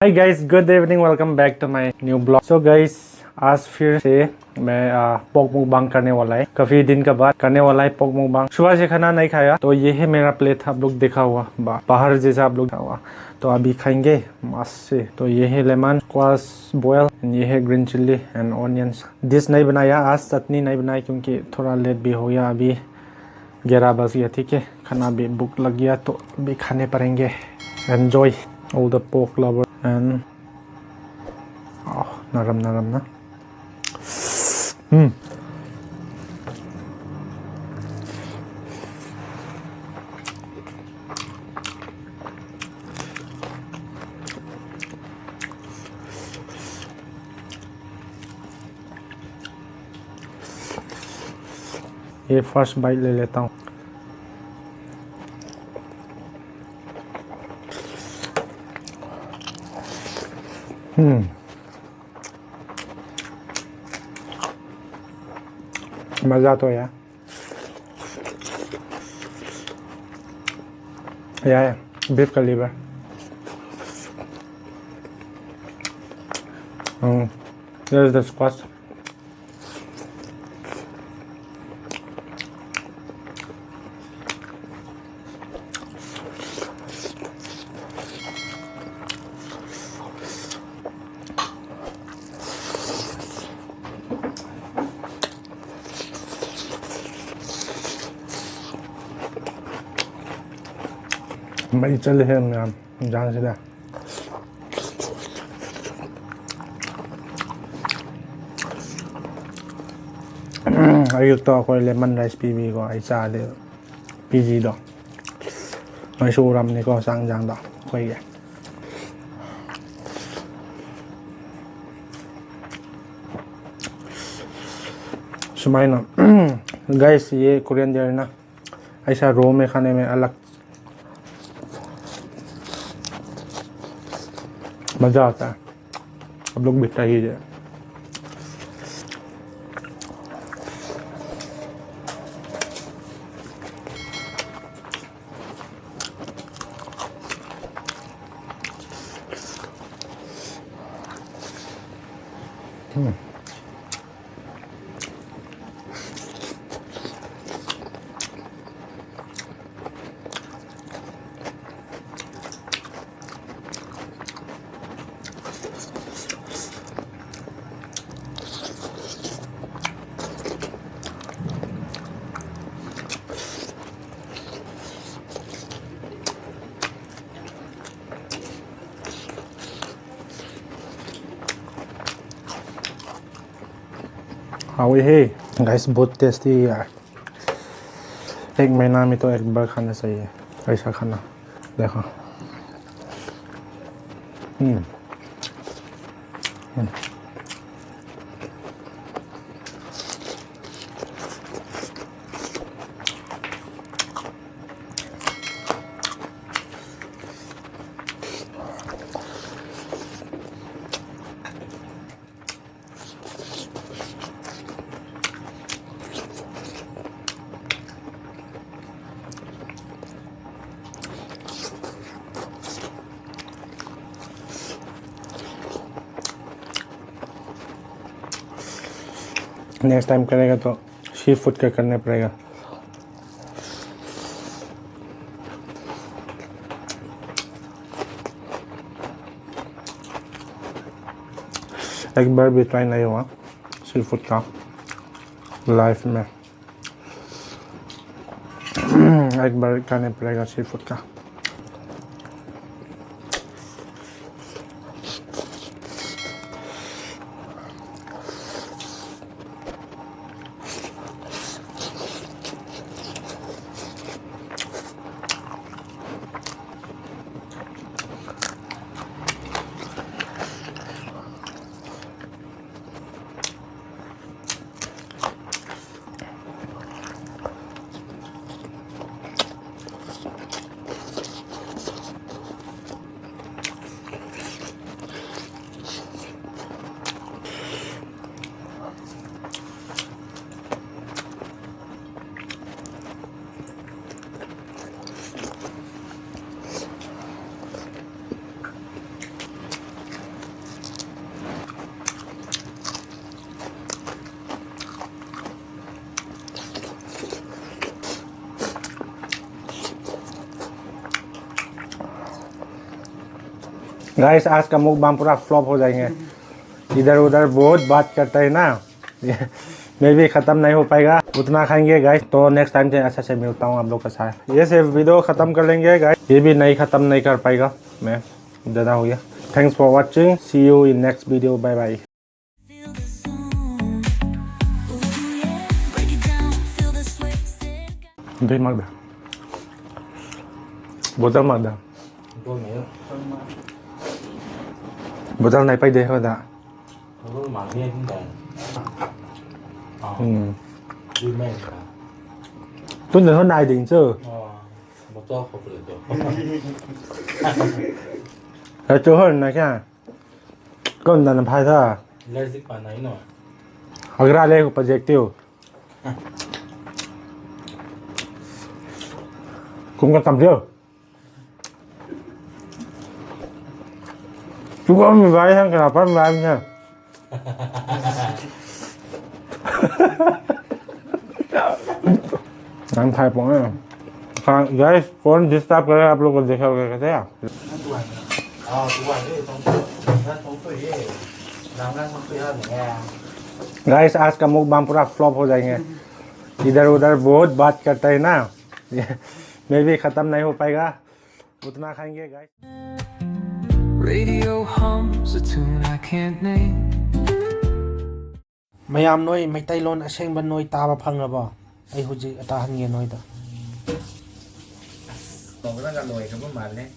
Hi guys, good evening. Welcome back to my new blog. So guys, आज फिर से मैं पोक मुकबांग करने वाला है। काफी दिन के बाद करने वाला है पोक मुकबांग। सुबह से खाना नहीं खाया तो ये है मेरा प्लेट। आप लोग देखा हुआ बाहर जैसा आप लोग देखा हुआ। तो अभी खाएंगे मस्त से। तो ये है लेमन स्क्वाश बॉयल, ये है green chilli and onions. Dish नहीं बनाया आज, चटनी नहीं बनाई क्योंकि थोड़ा लेट भी हो गया। अभी 11 बज गया। ठीक है, खाना भी भूख लग गया तो अभी खाने पड़ेंगे। Enjoy all the pork lover and नरम नरम ना। ये फर्स्ट बाइट ले लेता हूँ। मज़ा तो यार बीफ का लीवर। Here's the squash. मई चल है जान से ꯑꯌꯨꯛꯇ ꯑꯩꯈꯣꯏ ꯂꯦꯃꯟ ꯔꯥꯏꯁ ꯄꯤꯕꯤꯀꯣ ꯑꯩ ꯆꯥꯗꯦ ꯄꯤꯖꯤꯗꯣ ꯅꯣꯏꯁꯨ ꯎꯔꯝꯅꯤꯀꯣ ꯆꯥꯛ ꯏꯟꯖꯥꯡꯗꯣ ꯑꯩꯈꯣꯏꯒꯤ सुमाइना। गाइस ये कोरिएंडर ना ऐसा रो में खाने में अलग मज़ा आता है। आप लोग भी ट्राई कीजिए। हाँ हे गाइस, बहुत टेस्टी है यार। एक महीना में तो एक बार खाना चाहिए ऐसा खाना। देखो नेक्स्ट टाइम करेगा तो सी फूड का करने पड़ेगा। एक बार भी ट्राई नहीं हुआ सी फूड का लाइफ में। एक बार करने पड़ेगा सी फूड का। गाइस आज का मुकबांग पूरा फ्लॉप हो जाएंगे, इधर उधर बहुत बात करते हैं ना, मैं भी ख़त्म नहीं हो पाएगा, उतना खाएंगे गाइस। तो नेक्स्ट टाइम से अच्छा से मिलता हूँ आप लोग के साथ। ये सिर्फ वीडियो ख़त्म कर लेंगे गाइस, ये भी नहीं ख़त्म नहीं कर पाएगा मैं, ज़्यादा हो गया। Thanks for watching, see you in next video, bye bye. Đây mặc đã. Botol mặc đã. Botol này phải để thôi đã. Tôi nhớ hôm nay đỉnh chưa? Chưa hơn này kìa. Con đàn phải thôi. Agra ले projectil. Cũng có tầm chưa? Chú có mình vay hay là phát vay nha. Anh thay bóng này. Guys, phone disturb कर आप लोग को देखा होगा कैसे आप? Guys, आज का मुकबांग पूरा फ्लॉप हो जाएंगे, इधर उधर बहुत बात करते हैं ना, मैं भी ख़त्म नहीं हो पाएगा, उतना खाएंगे guys. Radio hums a tune I can't name. ꯃꯌꯥꯝ ꯅꯣꯏ ꯃꯩꯇꯩꯂꯣꯟ ꯑꯁꯦꯡꯕ ꯅꯣꯏ ꯇꯥꯕ ꯐꯪꯉꯕꯣ? ꯑꯩ ꯍꯧꯖꯤꯛ ꯇꯥꯍꯟꯒꯦ ꯅꯣꯏꯗ꯫ Còn cái đó là lùi không có mệt đấy.